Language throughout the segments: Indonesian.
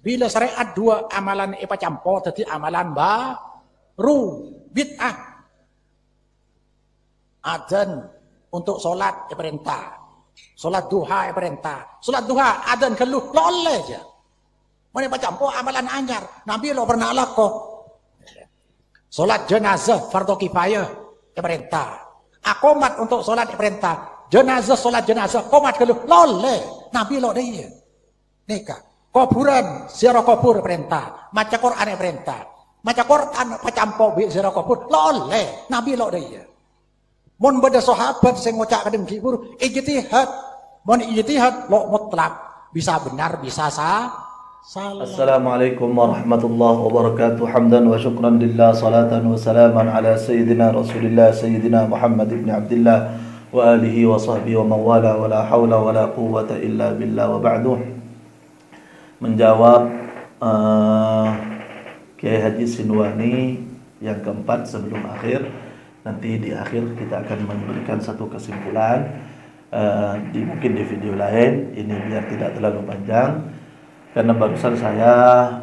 Bila syariat dua amalan campur tadi amalan baru bid'ah. Adzan untuk solat perintah, solat duha perintah, solat duha adzan keluh loleh aja. Mana campur amalan anyar, Nabi lo pernah lakukan. Solat jenazah fardu kifayah perintah. Akomat untuk solat perintah. Jenazah solat jenazah komat keluh loleh. Nabi lo dia. Nikah. Kuburan ziarah kubur perintah. Maca Quran perintah. Maca Quran pacampo bi ziarah kubur loleh. Nabi lo dia. Mun beda sahabat sing ngocak kadang kibur ijtihad. Mun ijtihad lo mutlak bisa benar bisa salah. Assalamualaikum warahmatullahi wabarakatuh. Hamdan wa syukran lillah, salatan wa salaman ala sayyidina Rasulillah sayyidina Muhammad ibn Abdullah wa alihi wa sahbihi wa mawala wa la hawla wa la quwwata illa billah wa ba'du. Menjawab Kiai Haji Sinwani yang keempat sebelum akhir. Nanti di akhir kita akan memberikan satu kesimpulan mungkin di video lain. Ini biar tidak terlalu panjang. Karena barusan saya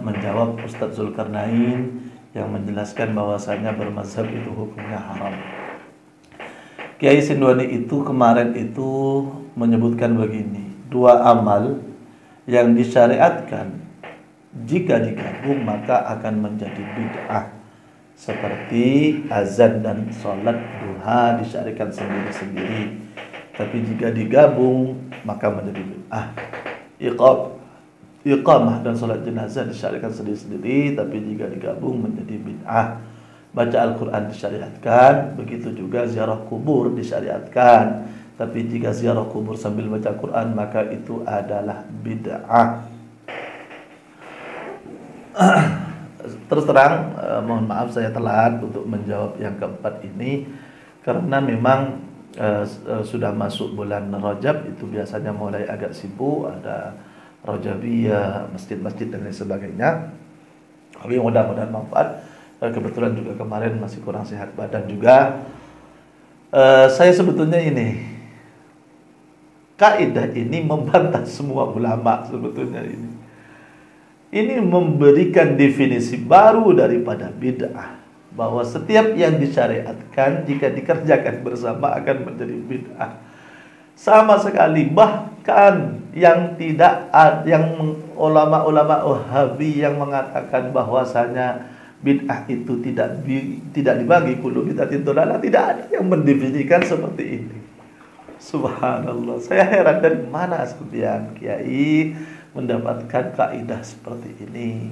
menjawab Ustadz Zulkarnain yang menjelaskan bahwasanya bermazhab itu hukumnya haram. Kiai Sinwani itu kemarin itu menyebutkan begini, dua amal yang disyariatkan jika digabung maka akan menjadi bid'ah. Seperti azan dan sholat duha disyariatkan sendiri-sendiri, tapi jika digabung maka menjadi bid'ah. Iqamah dan sholat jenazah disyariatkan sendiri-sendiri, tapi jika digabung menjadi bid'ah. Baca Al-Quran disyariatkan, begitu juga ziarah kubur disyariatkan, tapi jika ziarah kubur sambil baca Quran maka itu adalah bid'ah. Terus terang, mohon maaf saya telat untuk menjawab yang keempat ini, karena memang sudah masuk bulan Rajab, itu biasanya mulai agak sibuk, ada Rajabiyah, masjid-masjid dan lain sebagainya. Tapi mudah-mudahan manfaat. Kebetulan juga kemarin masih kurang sehat badan juga. Saya sebetulnya ini kaidah ini membantah semua ulama sebetulnya ini. Ini memberikan definisi baru daripada bid'ah, bahwa setiap yang disyariatkan jika dikerjakan bersama akan menjadi bid'ah. Sama sekali, bahkan yang tidak ada, yang ulama-ulama Wahabi yang mengatakan bahwasanya bid'ah itu tidak dibagi kullu bid'atin dhalalah, tidak ada yang mendefinisikan seperti ini. Subhanallah, saya heran dari mana sekian kiai mendapatkan kaidah seperti ini.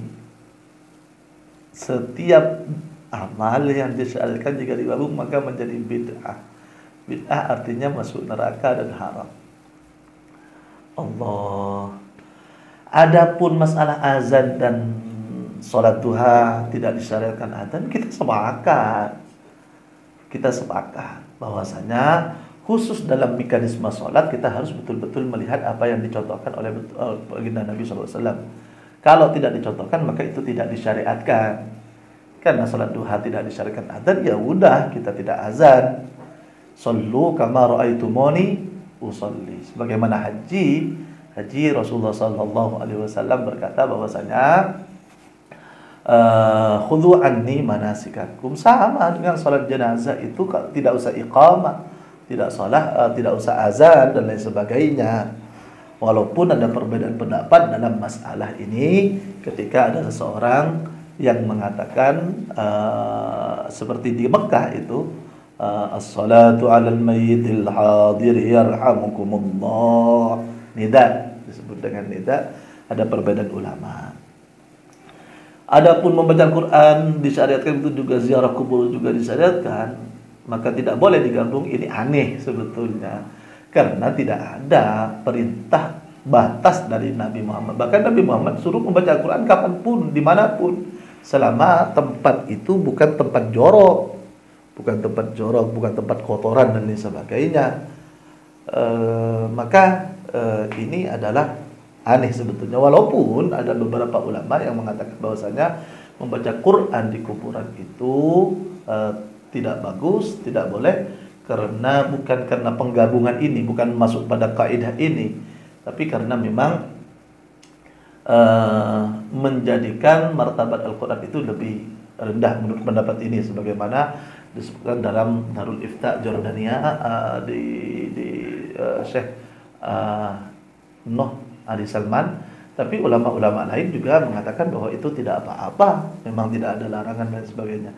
Setiap amal yang disyariatkan jika digabung maka menjadi bid'ah. Bid'ah artinya masuk neraka dan haram. Allah. Adapun masalah azan dan sholat duha tidak disyariatkan azan, kita sepakat. Kita sepakat bahwasanya khusus dalam mekanisme sholat kita harus betul-betul melihat apa yang dicontohkan oleh baginda Nabi SAW. Kalau tidak dicontohkan maka itu tidak disyariatkan. Karena sholat duha tidak disyariatkan azan, ya udah kita tidak azan. Sallu kama ra'aitumuni usolli. Sebagaimana haji Rasulullah sallallahu alaihi wasallam berkata bahwasanya khudhu anni manasikakum, sama dengan salat jenazah itu tidak usah iqamah, tidak usah azan dan lain sebagainya. Walaupun ada perbedaan pendapat dalam masalah ini ketika ada seseorang yang mengatakan seperti di Mekah itu as-salatu 'alal mayyitil hadir yarhamukumullah, nida disebut dengan nida. Ada perbedaan ulama. Adapun membaca Al-Quran disyariatkan, itu juga ziarah kubur juga disyariatkan, maka tidak boleh digabung. Ini aneh sebetulnya, karena tidak ada perintah batas dari Nabi Muhammad. Bahkan Nabi Muhammad suruh membaca Al-Quran kapanpun, dimanapun, selama tempat itu bukan tempat jorok, bukan tempat kotoran dan lain sebagainya. Maka ini adalah aneh sebetulnya. Walaupun ada beberapa ulama yang mengatakan bahwasanya membaca Quran di kuburan itu tidak bagus, tidak boleh, karena bukan karena penggabungan ini, bukan masuk pada kaidah ini, tapi karena memang menjadikan martabat Al-Quran itu lebih rendah menurut pendapat ini, sebagaimana disebutkan dalam Darul Ifta Jordania di Syekh Noh Ali Salman. Tapi ulama-ulama lain juga mengatakan bahwa itu tidak apa-apa, memang tidak ada larangan dan sebagainya.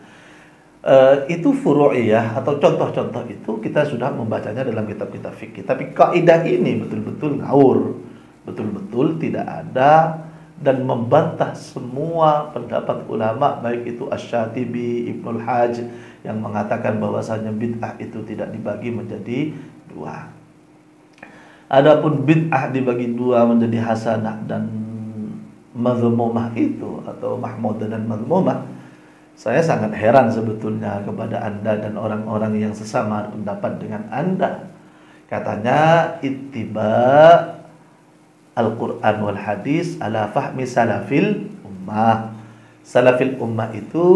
Itu furu'iyah atau contoh-contoh itu kita sudah membacanya dalam kitab-kitab fikih. Tapi kaidah ini betul-betul ngawur, betul-betul tidak ada, dan membantah semua pendapat ulama, baik itu Asy-Syatibi, Ibnul Hajj yang mengatakan bahwasanya bid'ah itu tidak dibagi menjadi dua. Adapun bid'ah dibagi dua menjadi hasanah dan mazmumah itu, atau mahmudah dan mazmumah, saya sangat heran sebetulnya kepada Anda dan orang-orang yang sesama pendapat dengan Anda. Katanya ittiba Al-Quran wal hadis ala fahmi salafil ummah. Salafil ummah itu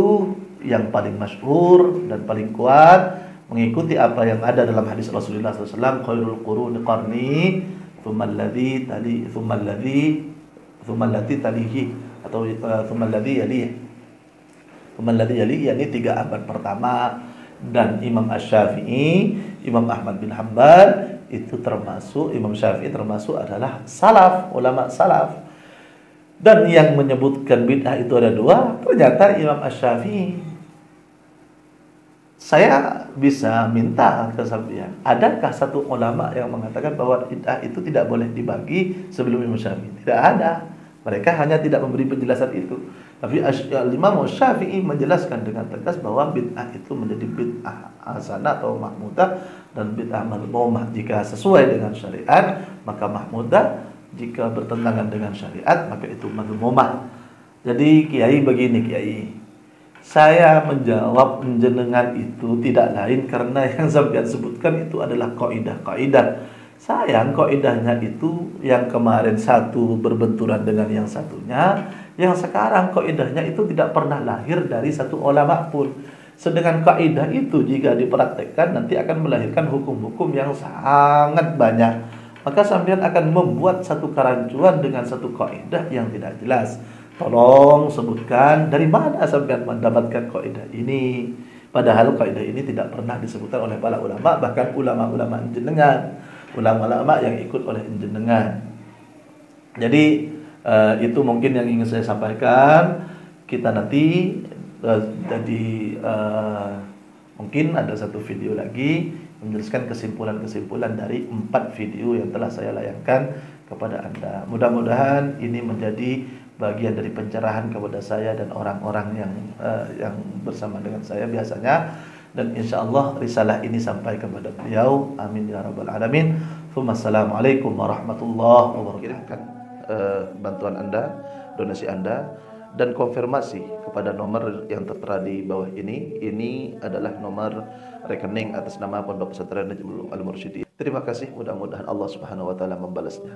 yang paling masyhur dan paling kuat mengikuti apa yang ada dalam hadis Rasulullah SAW, khairul quruni qarni, thumma alladhi tali, thumma alladhi talihi, atau thumma alladhi yalih. Thumma alladhi yalih, yakni 3 abad pertama. Dan Imam Asy-Syafi'i, Imam Ahmad bin Hanbal itu termasuk, Imam Syafi'i termasuk adalah salaf, ulama salaf. Dan yang menyebutkan bid'ah itu ada 2, ternyata Imam Asy-Syafi'i. Saya bisa minta ke sampean, adakah satu ulama yang mengatakan bahwa bid'ah itu tidak boleh dibagi sebelum Imam Syafi'i? Tidak ada. Mereka hanya tidak memberi penjelasan itu. Tapi Imam Syafi'i menjelaskan dengan tegas bahwa bid'ah itu menjadi bid'ah hasanah atau mahmudah, dan bid'ah mazmumah jika sesuai dengan syariat maka mahmudah, jika bertentangan dengan syariat maka itu mazmumah. Jadi kiai begini, kiai, saya menjawab jenengan itu tidak lain karena yang sampean sebutkan itu adalah kaidah-kaidah. Sayang kaidahnya itu yang kemarin satu berbenturan dengan yang satunya, yang sekarang kaidahnya itu tidak pernah lahir dari satu ulama pun. Sedangkan kaidah itu jika dipraktekkan nanti akan melahirkan hukum-hukum yang sangat banyak. Maka sampean akan membuat satu kerancuan dengan satu kaidah yang tidak jelas. Tolong sebutkan dari mana sampean mendapatkan kaidah ini. Padahal kaidah ini tidak pernah disebutkan oleh para ulama, bahkan ulama-ulama jenengan, ulama-ulama yang ikut oleh jenengan. Jadi itu mungkin yang ingin saya sampaikan. Kita nanti mungkin ada satu video lagi menjelaskan kesimpulan-kesimpulan dari 4 video yang telah saya layangkan kepada Anda. Mudah-mudahan ini menjadi bagian dari pencerahan kepada saya dan orang-orang yang bersama dengan saya biasanya, dan insyaallah risalah ini sampai kepada beliau. Amin ya rabbal alamin. Assalamualaikum warahmatullahi wabarakatuh. Bantuan Anda, donasi Anda, dan konfirmasi kepada nomor yang tertera di bawah ini. Ini adalah nomor rekening atas nama Pondok Pesantren Najmul Al-Mursyidiyah. Terima kasih, mudah-mudahan Allah Subhanahu wa taala membalasnya.